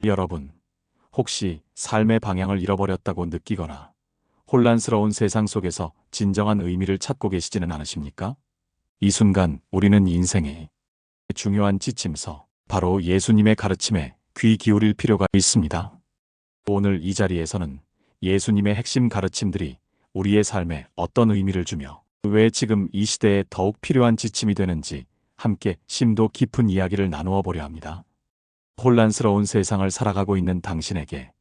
여러분, 혹시 삶의 방향을 잃어버렸다고 느끼거나 혼란스러운 세상 속에서 진정한 의미를 찾고 계시지는 않으십니까? 이 순간 우리는 인생의 중요한 지침서, 바로 예수님의 가르침에 귀 기울일 필요가 있습니다. 오늘 이 자리에서는 예수님의 핵심 가르침들이 우리의 삶에 어떤 의미를 주며 왜 지금 이 시대에 더욱 필요한 지침이 되는지 함께 심도 깊은 이야기를 나누어 보려 합니다. 혼란스러운 세상을 살아가고 있는 당신에게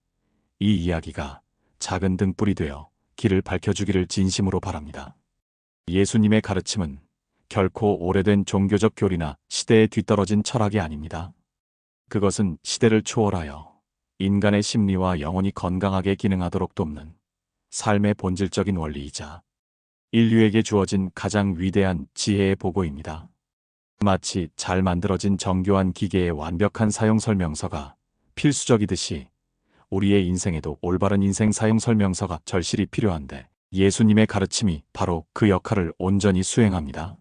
이 이야기가 작은 등불이 되어 길을 밝혀주기를 진심으로 바랍니다. 예수님의 가르침은 결코 오래된 종교적 교리나 시대에 뒤떨어진 철학이 아닙니다. 그것은 시대를 초월하여 인간의 심리와 영혼이 건강하게 기능하도록 돕는 삶의 본질적인 원리이자 인류에게 주어진 가장 위대한 지혜의 보고입니다. 마치 잘 만들어진 정교한 기계의 완벽한 사용 설명서가 필수적이듯이 우리의 인생에도 올바른 인생 사용 설명서가 절실히 필요한데, 예수님의 가르침이 바로 그 역할을 온전히 수행합니다.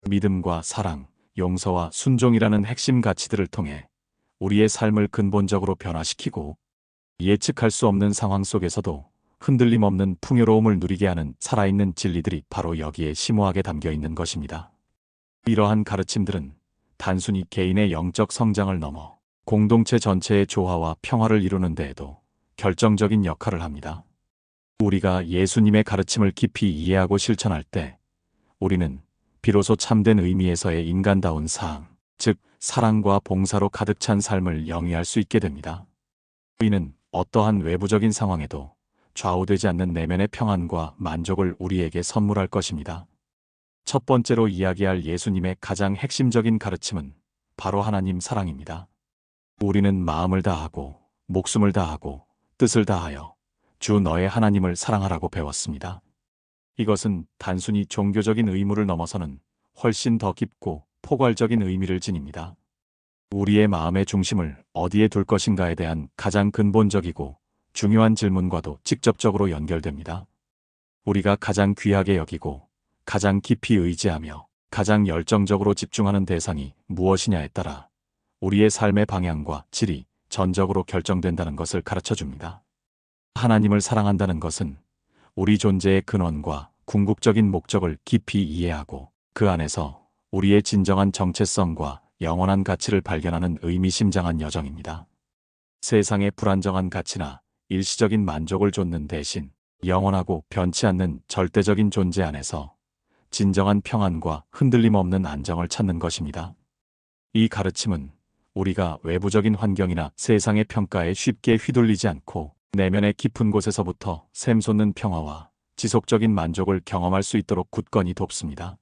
믿음과 사랑, 용서와 순종이라는 핵심 가치들을 통해 우리의 삶을 근본적으로 변화시키고 예측할 수 없는 상황 속에서도 흔들림 없는 풍요로움을 누리게 하는 살아있는 진리들이 바로 여기에 심오하게 담겨 있는 것입니다. 이러한 가르침들은 단순히 개인의 영적 성장을 넘어 공동체 전체의 조화와 평화를 이루는 데에도 결정적인 역할을 합니다. 우리가 예수님의 가르침을 깊이 이해하고 실천할 때 우리는 비로소 참된 의미에서의 인간다운 삶, 즉 사랑과 봉사로 가득 찬 삶을 영위할 수 있게 됩니다. 이는 어떠한 외부적인 상황에도 좌우되지 않는 내면의 평안과 만족을 우리에게 선물할 것입니다. 첫 번째로 이야기할 예수님의 가장 핵심적인 가르침은 바로 하나님 사랑입니다. 우리는 마음을 다하고 목숨을 다하고 뜻을 다하여 주 너의 하나님을 사랑하라고 배웠습니다. 이것은 단순히 종교적인 의무를 넘어서는 훨씬 더 깊고 포괄적인 의미를 지닙니다. 우리의 마음의 중심을 어디에 둘 것인가에 대한 가장 근본적이고 중요한 질문과도 직접적으로 연결됩니다. 우리가 가장 귀하게 여기고 가장 깊이 의지하며 가장 열정적으로 집중하는 대상이 무엇이냐에 따라 우리의 삶의 방향과 질이 전적으로 결정된다는 것을 가르쳐줍니다. 하나님을 사랑한다는 것은 우리 존재의 근원과 궁극적인 목적을 깊이 이해하고 그 안에서 우리의 진정한 정체성과 영원한 가치를 발견하는 의미심장한 여정입니다. 세상의 불안정한 가치나 일시적인 만족을 좇는 대신 영원하고 변치 않는 절대적인 존재 안에서 진정한 평안과 흔들림 없는 안정을 찾는 것입니다. 이 가르침은 우리가 외부적인 환경이나 세상의 평가에 쉽게 휘둘리지 않고 내면의 깊은 곳에서부터 샘솟는 평화와 지속적인 만족을 경험할 수 있도록 굳건히 돕습니다.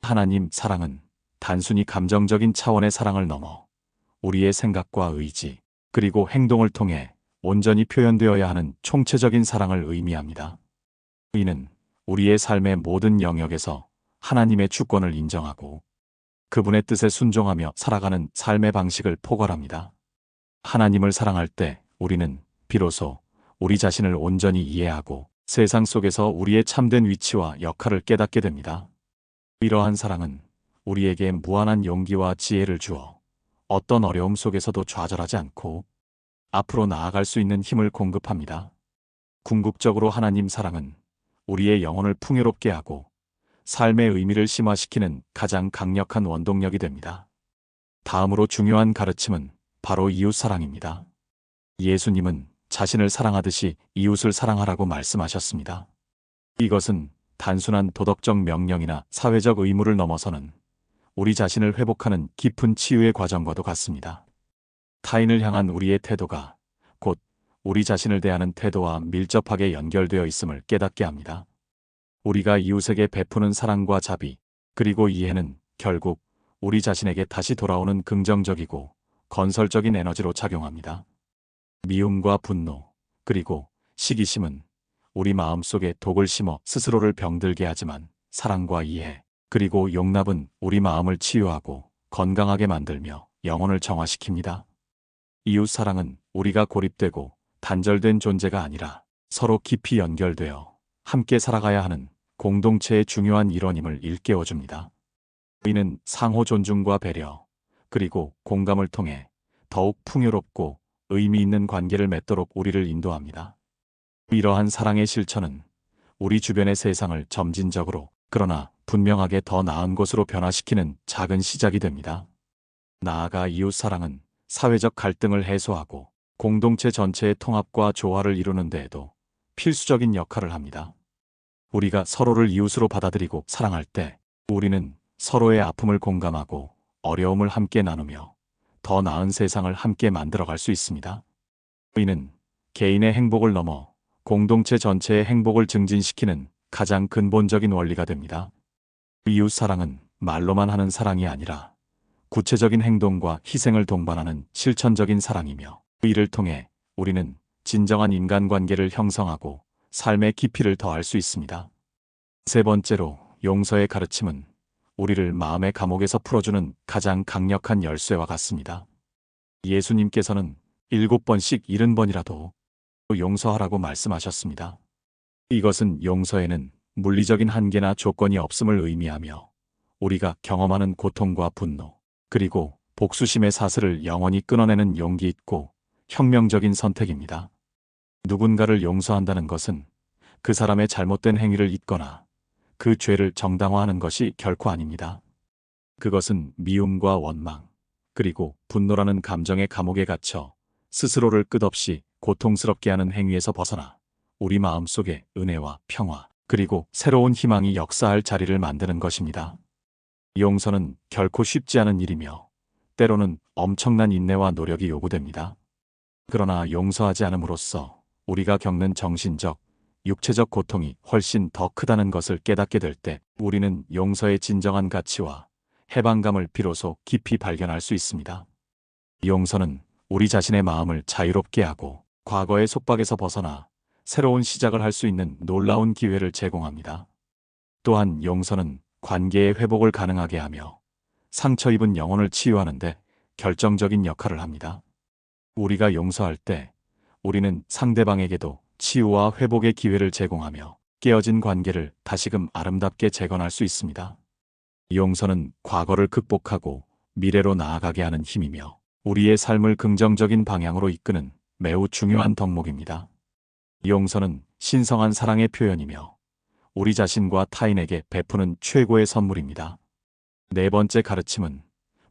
하나님 사랑은 단순히 감정적인 차원의 사랑을 넘어 우리의 생각과 의지, 그리고 행동을 통해 온전히 표현되어야 하는 총체적인 사랑을 의미합니다. 이는 우리의 삶의 모든 영역에서 하나님의 주권을 인정하고 그분의 뜻에 순종하며 살아가는 삶의 방식을 포괄합니다. 하나님을 사랑할 때 우리는 비로소 우리 자신을 온전히 이해하고 세상 속에서 우리의 참된 위치와 역할을 깨닫게 됩니다. 이러한 사랑은 우리에게 무한한 용기와 지혜를 주어 어떤 어려움 속에서도 좌절하지 않고 앞으로 나아갈 수 있는 힘을 공급합니다. 궁극적으로 하나님 사랑은 우리의 영혼을 풍요롭게 하고 삶의 의미를 심화시키는 가장 강력한 원동력이 됩니다. 다음으로 중요한 가르침은 바로 이웃 사랑입니다. 예수님은 자신을 사랑하듯이 이웃을 사랑하라고 말씀하셨습니다. 이것은 단순한 도덕적 명령이나 사회적 의무를 넘어서는 우리 자신을 회복하는 깊은 치유의 과정과도 같습니다. 타인을 향한 우리의 태도가 곧 우리 자신을 대하는 태도와 밀접하게 연결되어 있음을 깨닫게 합니다. 우리가 이웃에게 베푸는 사랑과 자비, 그리고 이해는 결국 우리 자신에게 다시 돌아오는 긍정적이고 건설적인 에너지로 작용합니다. 미움과 분노, 그리고 시기심은 우리 마음속에 독을 심어 스스로를 병들게 하지만 사랑과 이해, 그리고 용납은 우리 마음을 치유하고 건강하게 만들며 영혼을 정화시킵니다. 이웃 사랑은 우리가 고립되고 단절된 존재가 아니라 서로 깊이 연결되어 함께 살아가야 하는 공동체의 중요한 일원임을 일깨워줍니다. 이는 상호 존중과 배려, 그리고 공감을 통해 더욱 풍요롭고 의미 있는 관계를 맺도록 우리를 인도합니다. 이러한 사랑의 실천은 우리 주변의 세상을 점진적으로 그러나 분명하게 더 나은 곳으로 변화시키는 작은 시작이 됩니다. 나아가 이웃사랑은 사회적 갈등을 해소하고 공동체 전체의 통합과 조화를 이루는 데에도 필수적인 역할을 합니다. 우리가 서로를 이웃으로 받아들이고 사랑할 때 우리는 서로의 아픔을 공감하고 어려움을 함께 나누며 더 나은 세상을 함께 만들어갈 수 있습니다. 이는 개인의 행복을 넘어 공동체 전체의 행복을 증진시키는 가장 근본적인 원리가 됩니다. 이웃사랑은 말로만 하는 사랑이 아니라 구체적인 행동과 희생을 동반하는 실천적인 사랑이며 이를 통해 우리는 진정한 인간관계를 형성하고 삶의 깊이를 더할 수 있습니다. 세 번째로 용서의 가르침은 우리를 마음의 감옥에서 풀어주는 가장 강력한 열쇠와 같습니다. 예수님께서는 7번씩 70번이라도 용서하라고 말씀하셨습니다. 이것은 용서에는 물리적인 한계나 조건이 없음을 의미하며 우리가 경험하는 고통과 분노, 그리고 복수심의 사슬을 영원히 끊어내는 용기 있고 혁명적인 선택입니다. 누군가를 용서한다는 것은 그 사람의 잘못된 행위를 잊거나 그 죄를 정당화하는 것이 결코 아닙니다. 그것은 미움과 원망, 그리고 분노라는 감정의 감옥에 갇혀 스스로를 끝없이 고통스럽게 하는 행위에서 벗어나 우리 마음속에 은혜와 평화, 그리고 새로운 희망이 역사할 자리를 만드는 것입니다. 용서는 결코 쉽지 않은 일이며 때로는 엄청난 인내와 노력이 요구됩니다. 그러나 용서하지 않음으로써 우리가 겪는 정신적, 육체적 고통이 훨씬 더 크다는 것을 깨닫게 될 때 우리는 용서의 진정한 가치와 해방감을 비로소 깊이 발견할 수 있습니다. 용서는 우리 자신의 마음을 자유롭게 하고 과거의 속박에서 벗어나 새로운 시작을 할 수 있는 놀라운 기회를 제공합니다. 또한 용서는 관계의 회복을 가능하게 하며 상처 입은 영혼을 치유하는 데 결정적인 역할을 합니다. 우리가 용서할 때 우리는 상대방에게도 치유와 회복의 기회를 제공하며 깨어진 관계를 다시금 아름답게 재건할 수 있습니다. 용서는 과거를 극복하고 미래로 나아가게 하는 힘이며 우리의 삶을 긍정적인 방향으로 이끄는 매우 중요한 덕목입니다. 용서는 신성한 사랑의 표현이며 우리 자신과 타인에게 베푸는 최고의 선물입니다. 네 번째 가르침은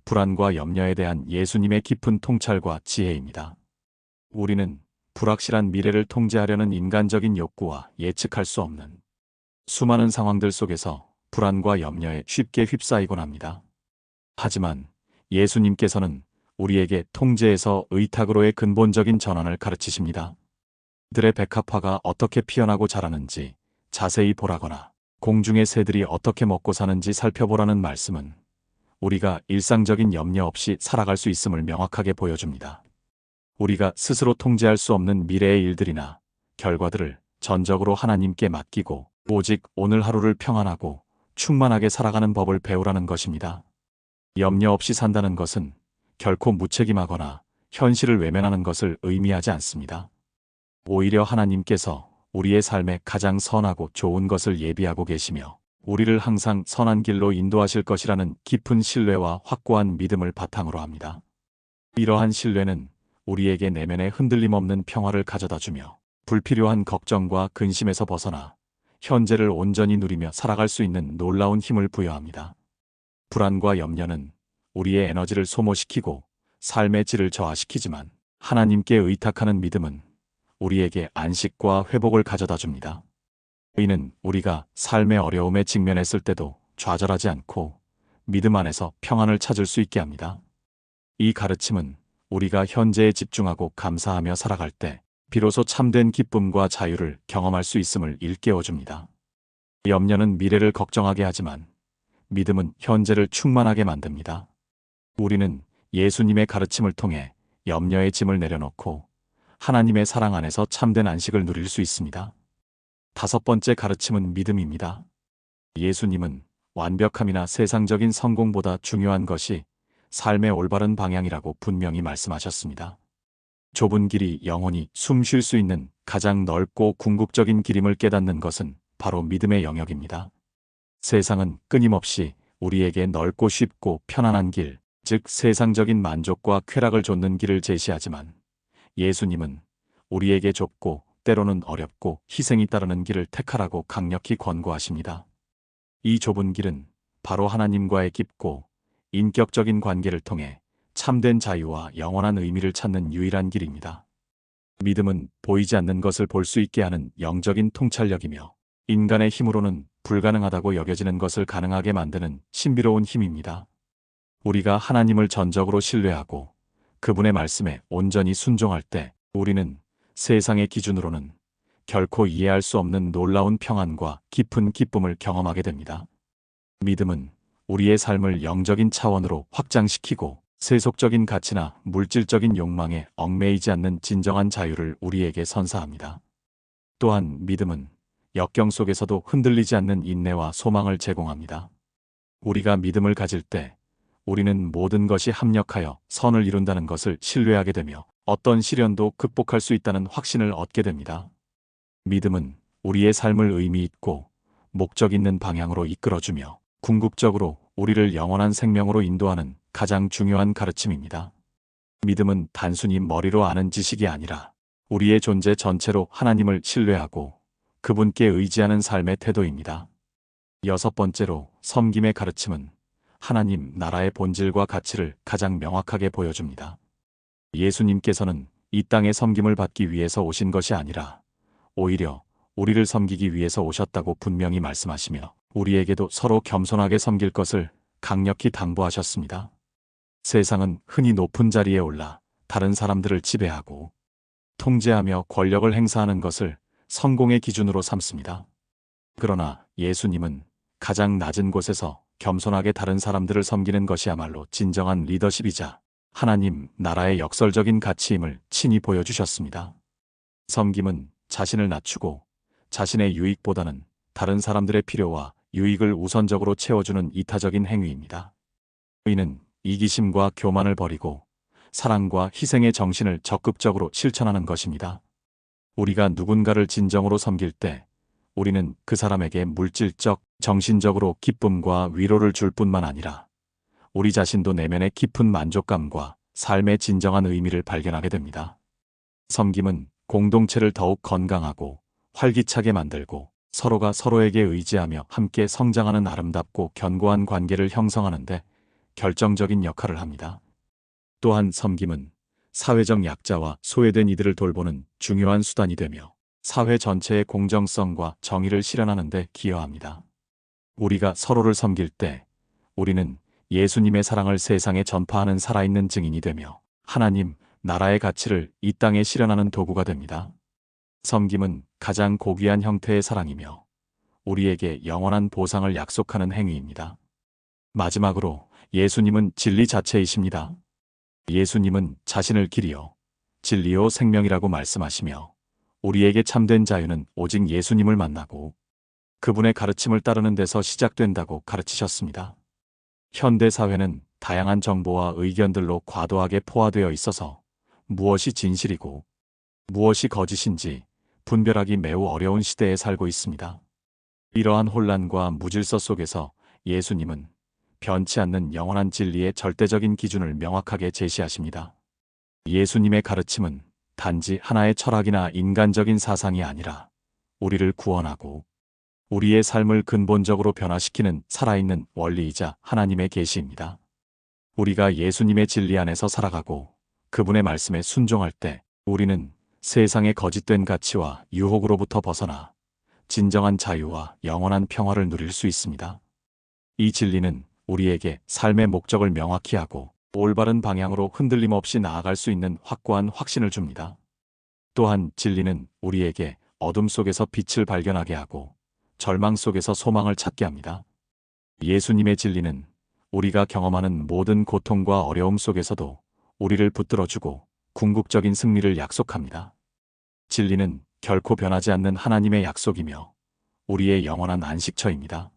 불안과 염려에 대한 예수님의 깊은 통찰과 지혜입니다. 우리는 불확실한 미래를 통제하려는 인간적인 욕구와 예측할 수 없는 수많은 상황들 속에서 불안과 염려에 쉽게 휩싸이곤 합니다. 하지만 예수님께서는 우리에게 통제에서 의탁으로의 근본적인 전환을 가르치십니다. 들의 백합화가 어떻게 피어나고 자라는지 자세히 보라거나 공중의 새들이 어떻게 먹고 사는지 살펴보라는 말씀은 우리가 일상적인 염려 없이 살아갈 수 있음을 명확하게 보여줍니다. 우리가 스스로 통제할 수 없는 미래의 일들이나 결과들을 전적으로 하나님께 맡기고 오직 오늘 하루를 평안하고 충만하게 살아가는 법을 배우라는 것입니다. 염려 없이 산다는 것은 결코 무책임하거나 현실을 외면하는 것을 의미하지 않습니다. 오히려 하나님께서 우리의 삶에 가장 선하고 좋은 것을 예비하고 계시며 우리를 항상 선한 길로 인도하실 것이라는 깊은 신뢰와 확고한 믿음을 바탕으로 합니다. 이러한 신뢰는 우리에게 내면에 흔들림 없는 평화를 가져다 주며 불필요한 걱정과 근심에서 벗어나 현재를 온전히 누리며 살아갈 수 있는 놀라운 힘을 부여합니다. 불안과 염려는 우리의 에너지를 소모시키고 삶의 질을 저하시키지만 하나님께 의탁하는 믿음은 우리에게 안식과 회복을 가져다 줍니다. 이는 우리가 삶의 어려움에 직면했을 때도 좌절하지 않고 믿음 안에서 평안을 찾을 수 있게 합니다. 이 가르침은 우리가 현재에 집중하고 감사하며 살아갈 때 비로소 참된 기쁨과 자유를 경험할 수 있음을 일깨워줍니다. 염려는 미래를 걱정하게 하지만 믿음은 현재를 충만하게 만듭니다. 우리는 예수님의 가르침을 통해 염려의 짐을 내려놓고 하나님의 사랑 안에서 참된 안식을 누릴 수 있습니다. 다섯 번째 가르침은 믿음입니다. 예수님은 완벽함이나 세상적인 성공보다 중요한 것이 삶의 올바른 방향이라고 분명히 말씀하셨습니다. 좁은 길이 영혼이 숨 쉴 수 있는 가장 넓고 궁극적인 길임을 깨닫는 것은 바로 믿음의 영역입니다. 세상은 끊임없이 우리에게 넓고 쉽고 편안한 길, 즉 세상적인 만족과 쾌락을 좇는 길을 제시하지만 예수님은 우리에게 좁고 때로는 어렵고 희생이 따르는 길을 택하라고 강력히 권고하십니다. 이 좁은 길은 바로 하나님과의 깊고 인격적인 관계를 통해 참된 자유와 영원한 의미를 찾는 유일한 길입니다. 믿음은 보이지 않는 것을 볼 수 있게 하는 영적인 통찰력이며 인간의 힘으로는 불가능하다고 여겨지는 것을 가능하게 만드는 신비로운 힘입니다. 우리가 하나님을 전적으로 신뢰하고 그분의 말씀에 온전히 순종할 때 우리는 세상의 기준으로는 결코 이해할 수 없는 놀라운 평안과 깊은 기쁨을 경험하게 됩니다. 믿음은 우리의 삶을 영적인 차원으로 확장시키고 세속적인 가치나 물질적인 욕망에 얽매이지 않는 진정한 자유를 우리에게 선사합니다. 또한 믿음은 역경 속에서도 흔들리지 않는 인내와 소망을 제공합니다. 우리가 믿음을 가질 때 우리는 모든 것이 합력하여 선을 이룬다는 것을 신뢰하게 되며 어떤 시련도 극복할 수 있다는 확신을 얻게 됩니다. 믿음은 우리의 삶을 의미 있고 목적 있는 방향으로 이끌어주며 궁극적으로 우리를 영원한 생명으로 인도하는 가장 중요한 가르침입니다. 믿음은 단순히 머리로 아는 지식이 아니라 우리의 존재 전체로 하나님을 신뢰하고 그분께 의지하는 삶의 태도입니다. 여섯 번째로 섬김의 가르침은 하나님 나라의 본질과 가치를 가장 명확하게 보여줍니다. 예수님께서는 이 땅의 섬김을 받기 위해서 오신 것이 아니라 오히려 우리를 섬기기 위해서 오셨다고 분명히 말씀하시며 우리에게도 서로 겸손하게 섬길 것을 강력히 당부하셨습니다. 세상은 흔히 높은 자리에 올라 다른 사람들을 지배하고 통제하며 권력을 행사하는 것을 성공의 기준으로 삼습니다. 그러나 예수님은 가장 낮은 곳에서 겸손하게 다른 사람들을 섬기는 것이야말로 진정한 리더십이자 하나님 나라의 역설적인 가치임을 친히 보여주셨습니다. 섬김은 자신을 낮추고 자신의 유익보다는 다른 사람들의 필요와 유익을 우선적으로 채워주는 이타적인 행위입니다. 이는 이기심과 교만을 버리고 사랑과 희생의 정신을 적극적으로 실천하는 것입니다. 우리가 누군가를 진정으로 섬길 때 우리는 그 사람에게 물질적, 정신적으로 기쁨과 위로를 줄 뿐만 아니라 우리 자신도 내면의 깊은 만족감과 삶의 진정한 의미를 발견하게 됩니다. 섬김은 공동체를 더욱 건강하고 활기차게 만들고 서로가 서로에게 의지하며 함께 성장하는 아름답고 견고한 관계를 형성하는데 결정적인 역할을 합니다. 또한 섬김은 사회적 약자와 소외된 이들을 돌보는 중요한 수단이 되며 사회 전체의 공정성과 정의를 실현하는 데 기여합니다. 우리가 서로를 섬길 때 우리는 예수님의 사랑을 세상에 전파하는 살아있는 증인이 되며 하나님 나라의 가치를 이 땅에 실현하는 도구가 됩니다. 섬김은 가장 고귀한 형태의 사랑이며 우리에게 영원한 보상을 약속하는 행위입니다. 마지막으로 예수님은 진리 자체이십니다. 예수님은 자신을 길이요 진리요 생명이라고 말씀하시며 우리에게 참된 자유는 오직 예수님을 만나고 그분의 가르침을 따르는 데서 시작된다고 가르치셨습니다. 현대 사회는 다양한 정보와 의견들로 과도하게 포화되어 있어서 무엇이 진실이고 무엇이 거짓인지 분별하기 매우 어려운 시대에 살고 있습니다. 이러한 혼란과 무질서 속에서 예수님은 변치 않는 영원한 진리의 절대적인 기준을 명확하게 제시하십니다. 예수님의 가르침은 단지 하나의 철학이나 인간적인 사상이 아니라 우리를 구원하고 우리의 삶을 근본적으로 변화시키는 살아있는 원리이자 하나님의 계시입니다. 우리가 예수님의 진리 안에서 살아가고 그분의 말씀에 순종할 때 우리는 세상의 거짓된 가치와 유혹으로부터 벗어나 진정한 자유와 영원한 평화를 누릴 수 있습니다. 이 진리는 우리에게 삶의 목적을 명확히 하고 올바른 방향으로 흔들림 없이 나아갈 수 있는 확고한 확신을 줍니다. 또한 진리는 우리에게 어둠 속에서 빛을 발견하게 하고 절망 속에서 소망을 찾게 합니다. 예수님의 진리는 우리가 경험하는 모든 고통과 어려움 속에서도 우리를 붙들어주고 궁극적인 승리를 약속합니다. 진리는 결코 변하지 않는 하나님의 약속이며 우리의 영원한 안식처입니다.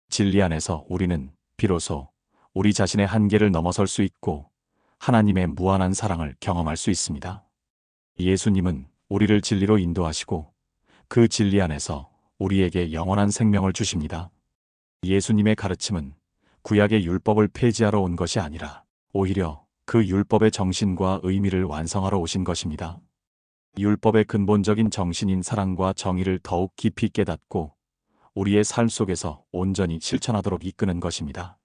진리 안에서 우리는 비로소 우리 자신의 한계를 넘어설 수 있고 하나님의 무한한 사랑을 경험할 수 있습니다. 예수님은 우리를 진리로 인도하시고 그 진리 안에서 우리에게 영원한 생명을 주십니다. 예수님의 가르침은 구약의 율법을 폐지하러 온 것이 아니라 오히려 그 율법의 정신과 의미를 완성하러 오신 것입니다. 율법의 근본적인 정신인 사랑과 정의를 더욱 깊이 깨닫고 우리의 삶 속에서 온전히 실천하도록 이끄는 것입니다.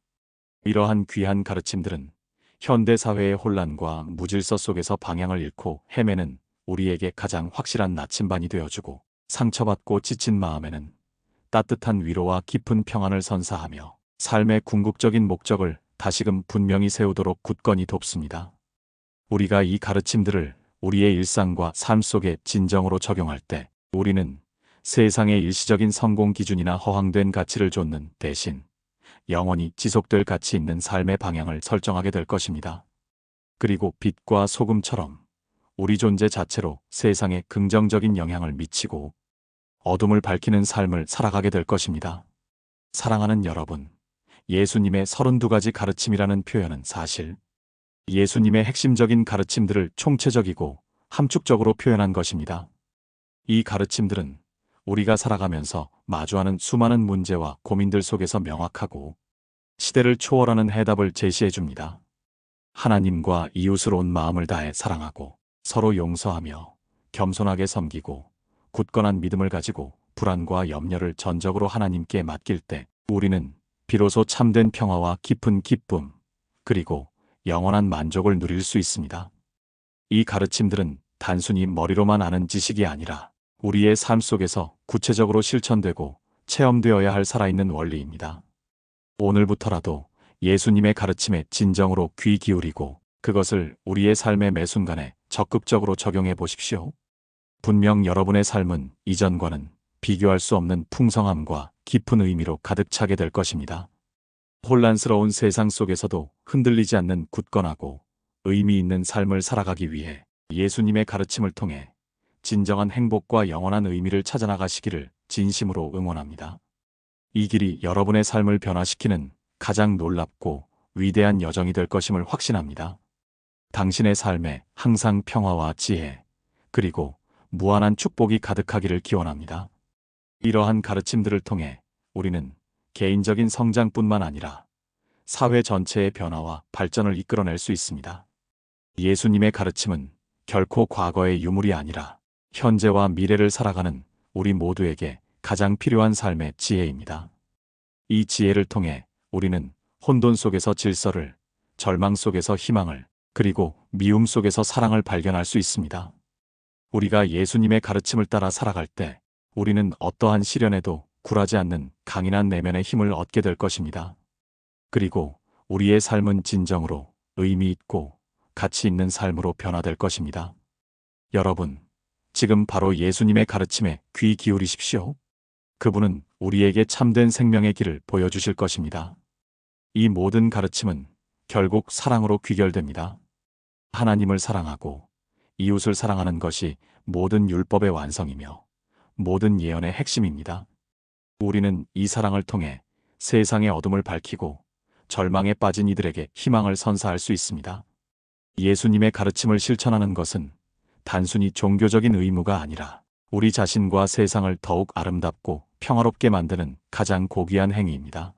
이러한 귀한 가르침들은 현대 사회의 혼란과 무질서 속에서 방향을 잃고 헤매는 우리에게 가장 확실한 나침반이 되어주고, 상처받고 지친 마음에는 따뜻한 위로와 깊은 평안을 선사하며 삶의 궁극적인 목적을 다시금 분명히 세우도록 굳건히 돕습니다. 우리가 이 가르침들을 우리의 일상과 삶 속에 진정으로 적용할 때 우리는 세상의 일시적인 성공 기준이나 허황된 가치를 좇는 대신 영원히 지속될 가치 있는 삶의 방향을 설정하게 될 것입니다. 그리고 빛과 소금처럼 우리 존재 자체로 세상에 긍정적인 영향을 미치고 어둠을 밝히는 삶을 살아가게 될 것입니다. 사랑하는 여러분, 예수님의 32가지 가르침이라는 표현은 사실 예수님의 핵심적인 가르침들을 총체적이고 함축적으로 표현한 것입니다. 이 가르침들은 우리가 살아가면서 마주하는 수많은 문제와 고민들 속에서 명확하고 시대를 초월하는 해답을 제시해 줍니다. 하나님과 이웃을 온 마음을 다해 사랑하고 서로 용서하며 겸손하게 섬기고 굳건한 믿음을 가지고 불안과 염려를 전적으로 하나님께 맡길 때 우리는 비로소 참된 평화와 깊은 기쁨, 그리고 영원한 만족을 누릴 수 있습니다. 이 가르침들은 단순히 머리로만 아는 지식이 아니라 우리의 삶 속에서 구체적으로 실천되고 체험되어야 할 살아있는 원리입니다. 오늘부터라도 예수님의 가르침에 진정으로 귀 기울이고 그것을 우리의 삶의 매 순간에 적극적으로 적용해 보십시오. 분명 여러분의 삶은 이전과는 비교할 수 없는 풍성함과 깊은 의미로 가득 차게 될 것입니다. 혼란스러운 세상 속에서도 흔들리지 않는 굳건하고 의미 있는 삶을 살아가기 위해 예수님의 가르침을 통해 진정한 행복과 영원한 의미를 찾아나가시기를 진심으로 응원합니다. 이 길이 여러분의 삶을 변화시키는 가장 놀랍고 위대한 여정이 될 것임을 확신합니다. 당신의 삶에 항상 평화와 지혜, 그리고 무한한 축복이 가득하기를 기원합니다. 이러한 가르침들을 통해 우리는 개인적인 성장뿐만 아니라 사회 전체의 변화와 발전을 이끌어낼 수 있습니다. 예수님의 가르침은 결코 과거의 유물이 아니라 현재와 미래를 살아가는 우리 모두에게 가장 필요한 삶의 지혜입니다. 이 지혜를 통해 우리는 혼돈 속에서 질서를, 절망 속에서 희망을, 그리고 미움 속에서 사랑을 발견할 수 있습니다. 우리가 예수님의 가르침을 따라 살아갈 때 우리는 어떠한 시련에도 굴하지 않는 강인한 내면의 힘을 얻게 될 것입니다. 그리고 우리의 삶은 진정으로 의미 있고 가치 있는 삶으로 변화될 것입니다. 여러분, 지금 바로 예수님의 가르침에 귀 기울이십시오. 그분은 우리에게 참된 생명의 길을 보여주실 것입니다. 이 모든 가르침은 결국 사랑으로 귀결됩니다. 하나님을 사랑하고 이웃을 사랑하는 것이 모든 율법의 완성이며 모든 예언의 핵심입니다. 우리는 이 사랑을 통해 세상의 어둠을 밝히고 절망에 빠진 이들에게 희망을 선사할 수 있습니다. 예수님의 가르침을 실천하는 것은 단순히 종교적인 의무가 아니라 우리 자신과 세상을 더욱 아름답고 평화롭게 만드는 가장 고귀한 행위입니다.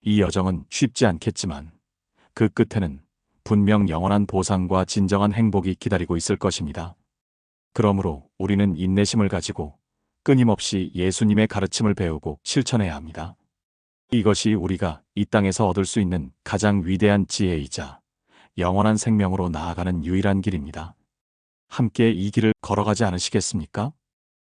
이 여정은 쉽지 않겠지만 그 끝에는 분명 영원한 보상과 진정한 행복이 기다리고 있을 것입니다. 그러므로 우리는 인내심을 가지고 끊임없이 예수님의 가르침을 배우고 실천해야 합니다. 이것이 우리가 이 땅에서 얻을 수 있는 가장 위대한 지혜이자 영원한 생명으로 나아가는 유일한 길입니다. 함께 이 길을 걸어가지 않으시겠습니까?